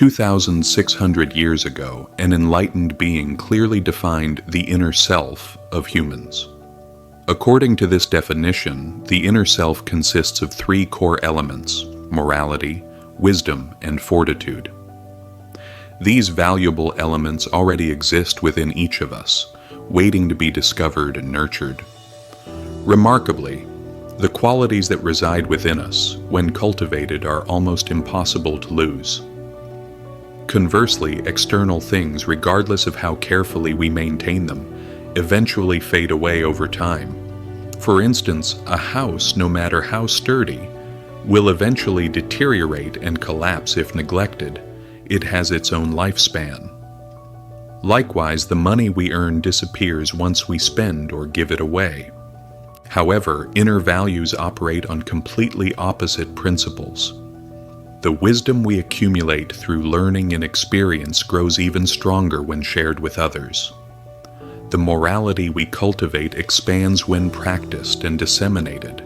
2,600 years ago, an enlightened being clearly defined the inner self of humans. According to this definition, the inner self consists of three core elements: morality, wisdom, and fortitude. These valuable elements already exist within each of us, waiting to be discovered and nurtured. Remarkably, the qualities that reside within us, when cultivated, are almost impossible to lose. Conversely, external things, regardless of how carefully we maintain them, eventually fade away over time. For instance, a house, no matter how sturdy, will eventually deteriorate and collapse if neglected. It has its own lifespan. Likewise, the money we earn disappears once we spend or give it away. However, inner values operate on completely opposite principles. The wisdom we accumulate through learning and experience grows even stronger when shared with others. The morality we cultivate expands when practiced and disseminated.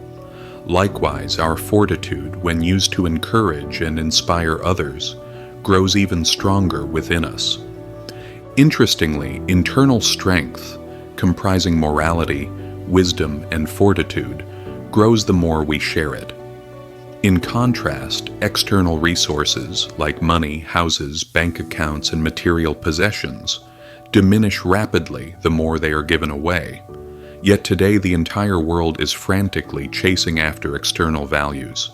Likewise, our fortitude, when used to encourage and inspire others, grows even stronger within us. Interestingly, internal strength, comprising morality, wisdom, and fortitude, grows the more we share it. In contrast, external resources like money, houses, bank accounts, and material possessions diminish rapidly the more they are given away. Yet today the entire world is frantically chasing after external values.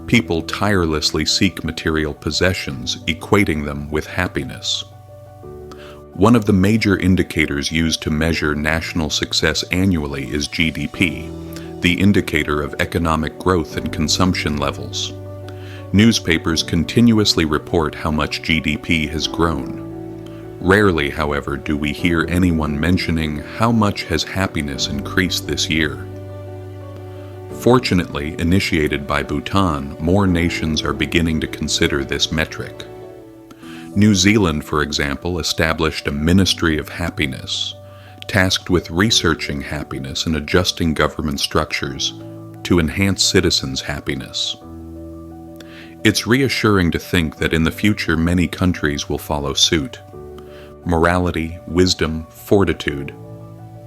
People tirelessly seek material possessions, equating them with happiness. One of the major indicators used to measure national success annually is GDP, the indicator of economic growth and consumption levels. Newspapers continuously report how much GDP has grown. Rarely, however, do we hear anyone mentioning how much has happiness increased this year. Fortunately, initiated by Bhutan, more nations are beginning to consider this metric. New Zealand, for example, established a Ministry of Happiness, tasked with researching happiness and adjusting government structures to enhance citizens' happiness. It's reassuring to think that in the future many countries will follow suit. Morality, wisdom, fortitude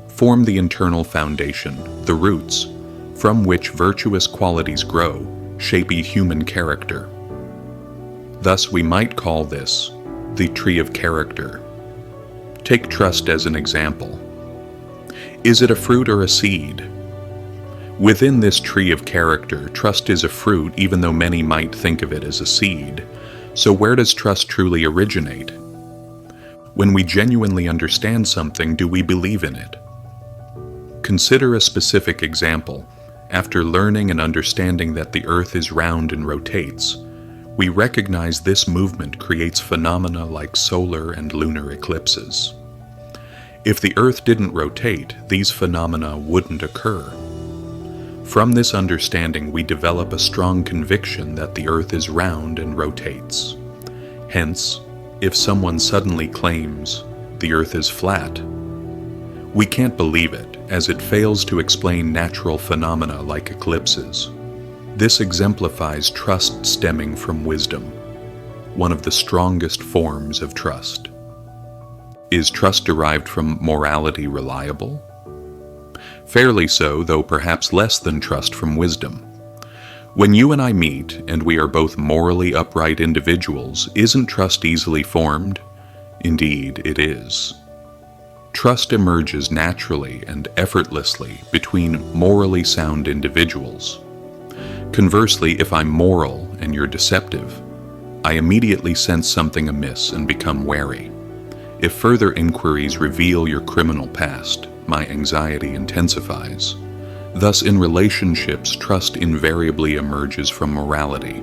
form the internal foundation, the roots, from which virtuous qualities grow, shaping human character. Thus we might call this the tree of character. Take trust as an example. Is it a fruit or a seed? Within this tree of character, trust is a fruit, even though many might think of it as a seed. So where does trust truly originate? When we genuinely understand something, do we believe in it? Consider a specific example. After learning and understanding that the earth is round and rotates, we recognize this movement creates phenomena like solar and lunar eclipses. If the earth didn't rotate, these phenomena wouldn't occur. From this understanding, we develop a strong conviction that the earth is round and rotates. Hence, if someone suddenly claims the earth is flat, we can't believe it, as it fails to explain natural phenomena like eclipses. This exemplifies trust stemming from wisdom, one of the strongest forms of trust. Is trust derived from morality reliable? Fairly so, though perhaps less than trust from wisdom. When you and I meet, and we are both morally upright individuals, isn't trust easily formed? Indeed, it is. Trust emerges naturally and effortlessly between morally sound individuals. Conversely, if I'm moral and you're deceptive, I immediately sense something amiss and become wary. If further inquiries reveal your criminal past, my anxiety intensifies. Thus, in relationships, trust invariably emerges from morality.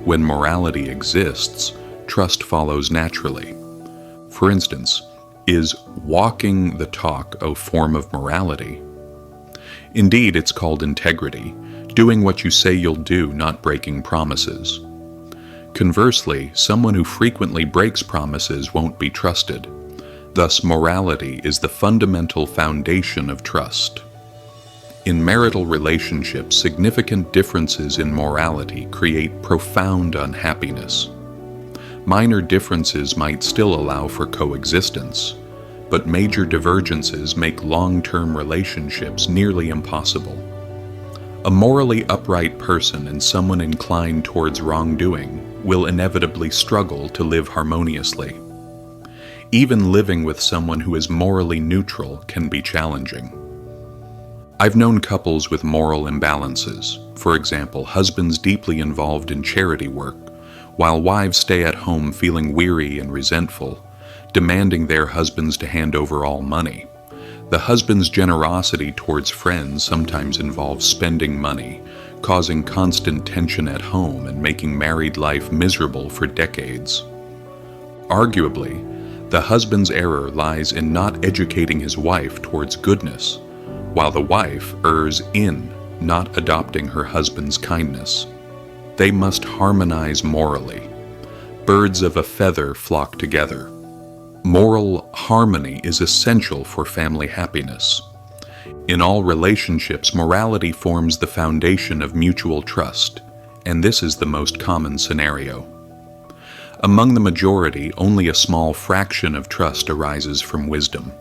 When morality exists, trust follows naturally. For instance, is walking the talk a form of morality? Indeed, it's called integrity, doing what you say you'll do, not breaking promises. Conversely, someone who frequently breaks promises won't be trusted. Thus, morality is the fundamental foundation of trust. In marital relationships, significant differences in morality create profound unhappiness. Minor differences might still allow for coexistence, but major divergences make long-term relationships nearly impossible. A morally upright person and someone inclined towards wrongdoing will inevitably struggle to live harmoniously. Even living with someone who is morally neutral can be challenging. I've known couples with moral imbalances, for example, husbands deeply involved in charity work, while wives stay at home feeling weary and resentful, demanding their husbands to hand over all money. The husband's generosity towards friends sometimes involves spending money, causing constant tension at home and making married life miserable for decades. Arguably, the husband's error lies in not educating his wife towards goodness, while the wife errs in not adopting her husband's kindness. They must harmonize morally. Birds of a feather flock together. Moral harmony is essential for family happiness. In all relationships, morality forms the foundation of mutual trust, and this is the most common scenario. Among the majority, only a small fraction of trust arises from wisdom.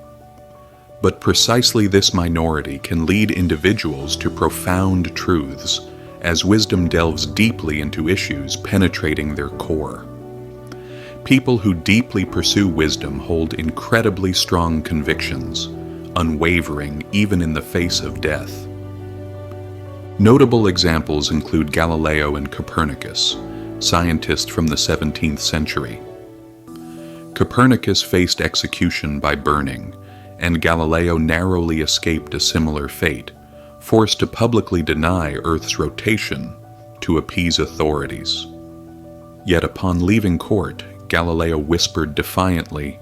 But precisely this minority can lead individuals to profound truths, as wisdom delves deeply into issues penetrating their core. People who deeply pursue wisdom hold incredibly strong convictions, unwavering even in the face of death. Notable examples include Galileo and Copernicus, scientists from the 17th century. Copernicus faced execution by burning, and Galileo narrowly escaped a similar fate, forced to publicly deny Earth's rotation to appease authorities. Yet upon leaving court, Galileo whispered defiantly,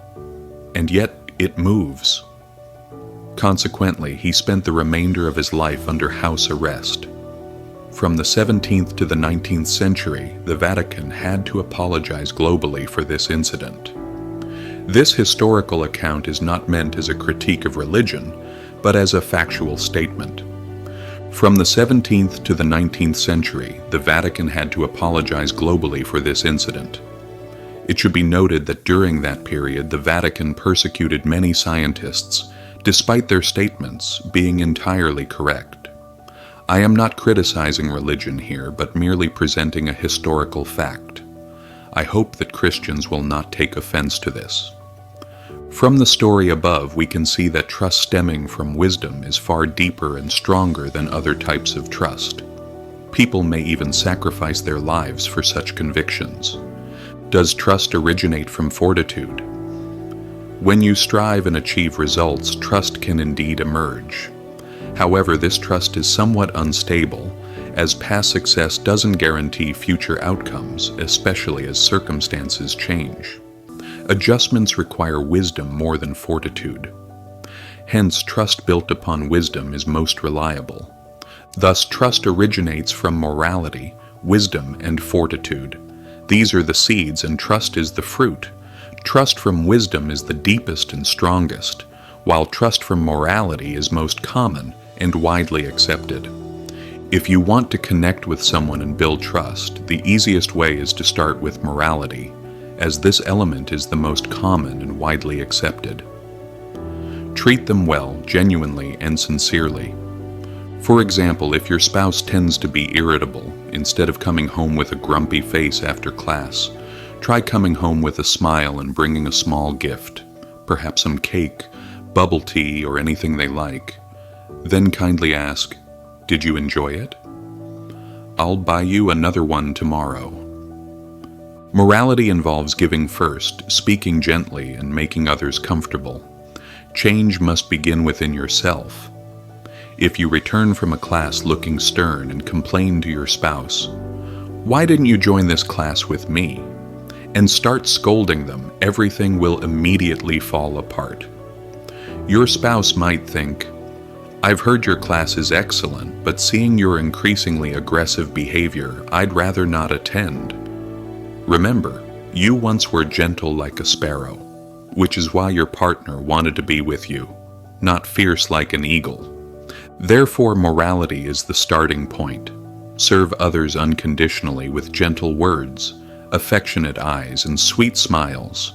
"And yet it moves." Consequently, he spent the remainder of his life under house arrest. From the 17th to the 19th century, the Vatican had to apologize globally for this incident. This historical account is not meant as a critique of religion, but as a factual statement. From the 17th to the 19th century, the Vatican had to apologize globally for this incident. It should be noted that during that period, the Vatican persecuted many scientists, despite their statements being entirely correct. I am not criticizing religion here, but merely presenting a historical fact. I hope that Christians will not take offense to this. From the story above, we can see that trust stemming from wisdom is far deeper and stronger than other types of trust. People may even sacrifice their lives for such convictions. Does trust originate from fortitude? When you strive and achieve results, trust can indeed emerge. However, this trust is somewhat unstable, as past success doesn't guarantee future outcomes, especially as circumstances change. Adjustments require wisdom more than fortitude. Hence, trust built upon wisdom is most reliable. Thus, trust originates from morality, wisdom, and fortitude. These are the seeds, and trust is the fruit. Trust from wisdom is the deepest and strongest, while trust from morality is most common and widely accepted. If you want to connect with someone and build trust, the easiest way is to start with morality, as this element is the most common and widely accepted. Treat them well, genuinely and sincerely. For example, if your spouse tends to be irritable, instead of coming home with a grumpy face after class, try coming home with a smile and bringing a small gift, perhaps some cake, bubble tea, or anything they like. Then kindly ask, "Did you enjoy it? I'll buy you another one tomorrow." Morality involves giving first, speaking gently, and making others comfortable. Change must begin within yourself. If you return from a class looking stern and complain to your spouse, "Why didn't you join this class with me?" and start scolding them, everything will immediately fall apart. Your spouse might think, "I've heard your class is excellent, but seeing your increasingly aggressive behavior, I'd rather not attend." Remember, you once were gentle like a sparrow, which is why your partner wanted to be with you, not fierce like an eagle. Therefore, morality is the starting point. Serve others unconditionally with gentle words. affectionate eyes, and sweet smiles.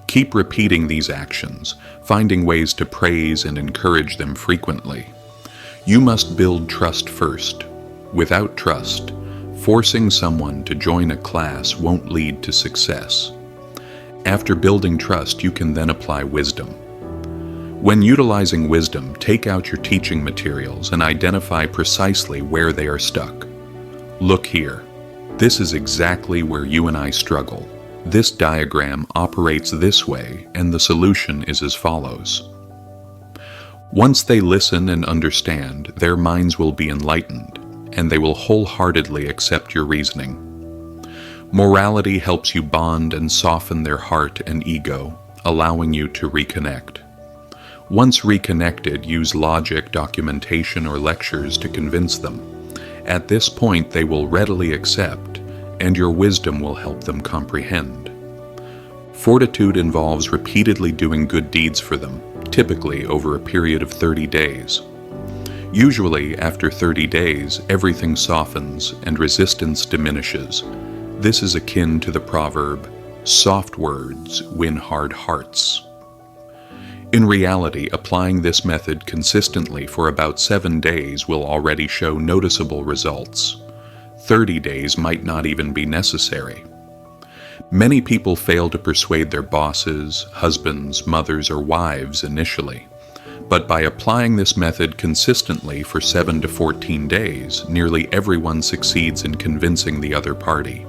Keep repeating these actions, finding ways to praise and encourage them frequently. You must build trust first. Without trust, forcing someone to join a class won't lead to success. After building trust, you can then apply wisdom. When utilizing wisdom, take out your teaching materials and identify precisely where they are stuck. Look here. This is exactly where you and I struggle. This diagram operates this way, and the solution is as follows. Once they listen and understand, their minds will be enlightened, and they will wholeheartedly accept your reasoning. Morality helps you bond and soften their heart and ego, allowing you to reconnect. Once reconnected, use logic, documentation, or lectures to convince them. At this point, they will readily accept, and your wisdom will help them comprehend. Fortitude involves repeatedly doing good deeds for them, typically over a period of 30 days. Usually, after 30 days, everything softens and resistance diminishes. This is akin to the proverb, "Soft words win hard hearts." In reality, applying this method consistently for about 7 days will already show noticeable results. 30 days might not even be necessary. Many people fail to persuade their bosses, husbands, mothers, or wives initially. But by applying this method consistently for 7 to 14 days, nearly everyone succeeds in convincing the other party.